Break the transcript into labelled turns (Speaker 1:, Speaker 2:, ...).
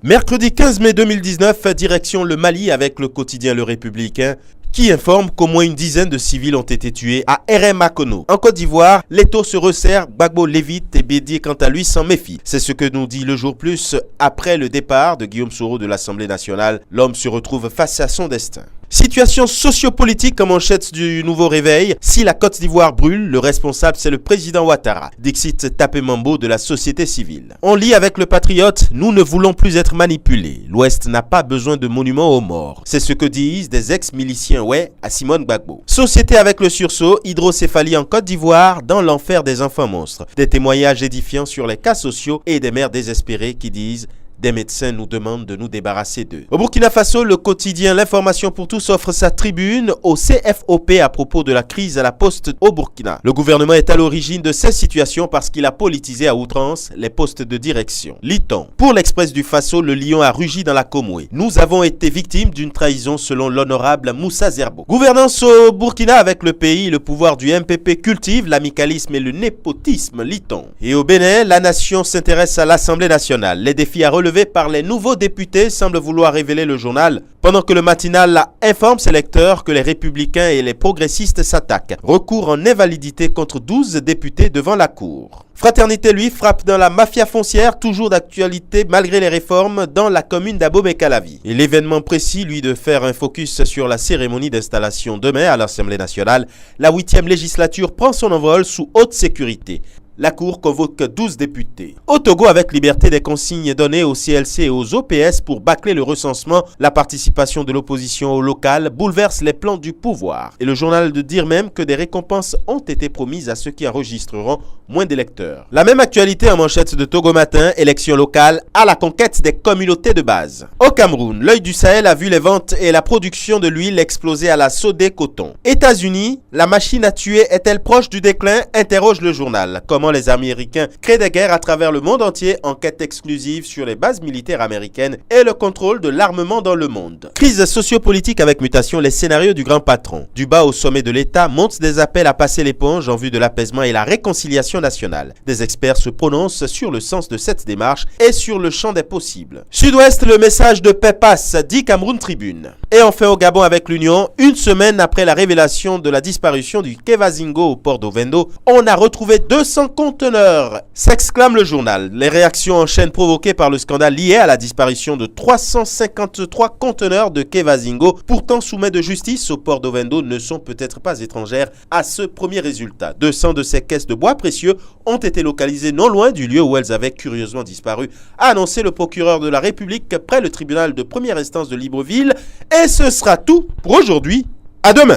Speaker 1: Mercredi 15 mai 2019, direction le Mali avec le quotidien Le Républicain qui informe qu'au moins une dizaine de civils ont été tués à RM-Akono. En Côte d'Ivoire, l'étau se resserre, Gbagbo l'évite et Bédié quant à lui s'en méfie. C'est ce que nous dit Le Jour Plus après le départ de Guillaume Soro de l'Assemblée nationale. L'homme se retrouve face à son destin. Situation sociopolitique en manchette du Nouveau Réveil. Si la Côte d'Ivoire brûle, le responsable c'est le président Ouattara. Dixit Tapé Mambo de la société civile. On lit avec le Patriote, nous ne voulons plus être manipulés. L'Ouest n'a pas besoin de monuments aux morts. C'est ce que disent des ex-miliciens à Simone Gbagbo. Société avec le sursaut, hydrocéphalie en Côte d'Ivoire dans l'enfer des enfants monstres. Des témoignages édifiants sur les cas sociaux et des mères désespérées qui disent des médecins nous demandent de nous débarrasser d'eux. Au Burkina Faso, le quotidien L'Information pour tous offre sa tribune au CFOP à propos de la crise à la poste au Burkina. Le gouvernement est à l'origine de cette situation parce qu'il a politisé à outrance les postes de direction. Lit-on. Pour l'Express du Faso, le lion a rugi dans la Comoué. Nous avons été victimes d'une trahison selon l'honorable Moussa Zerbo. Gouvernance au Burkina avec le pays, le pouvoir du MPP cultive l'amicalisme et le népotisme, lit-on. Et au Bénin, la nation s'intéresse à l'Assemblée nationale. Les défis à relever par les nouveaux députés semble vouloir révéler le journal, pendant que le matinal informe ses lecteurs que les républicains et les progressistes s'attaquent. Recours en invalidité contre 12 députés devant la Cour. Fraternité, lui, frappe dans la mafia foncière, toujours d'actualité malgré les réformes dans la commune d'Abomey-Calavi. Et l'événement précis, lui, de faire un focus sur la cérémonie d'installation demain à l'Assemblée nationale. La 8e législature prend son envol sous haute sécurité. La Cour convoque 12 députés. Au Togo, avec liberté des consignes données au CLC et aux OPS pour bâcler le recensement, la participation de l'opposition au local bouleverse les plans du pouvoir. Et le journal de dire même que des récompenses ont été promises à ceux qui enregistreront moins d'électeurs. La même actualité en manchette de Togo Matin, élection locale à la conquête des communautés de base. Au Cameroun, l'œil du Sahel a vu les ventes et la production de l'huile exploser à la Sodé Coton. États-Unis, la machine à tuer est-elle proche du déclin? Interroge le journal. Comment les Américains créent des guerres à travers le monde entier, enquête exclusive sur les bases militaires américaines et le contrôle de l'armement dans le monde. Crise sociopolitique avec mutation, les scénarios du grand patron. Du bas au sommet de l'État montent des appels à passer l'éponge en vue de l'apaisement et la réconciliation nationale. Des experts se prononcent sur le sens de cette démarche et sur le champ des possibles. Sud-Ouest, le message de paix passe, dit Cameroun Tribune. Et enfin au Gabon avec l'Union, une semaine après la révélation de la disparition du Kevazingo au port d'Ovendo, on a retrouvé 200 conteneurs, s'exclame le journal. Les réactions en chaîne provoquées par le scandale lié à la disparition de 353 conteneurs de Kevazingo, pourtant soumis de justice au port d'Ovendo, ne sont peut-être pas étrangères à ce premier résultat. 200 de ces caisses de bois précieux ont été localisées non loin du lieu où elles avaient curieusement disparu, a annoncé le procureur de la République près le tribunal de première instance de Libreville. Et ce sera tout pour aujourd'hui. À demain.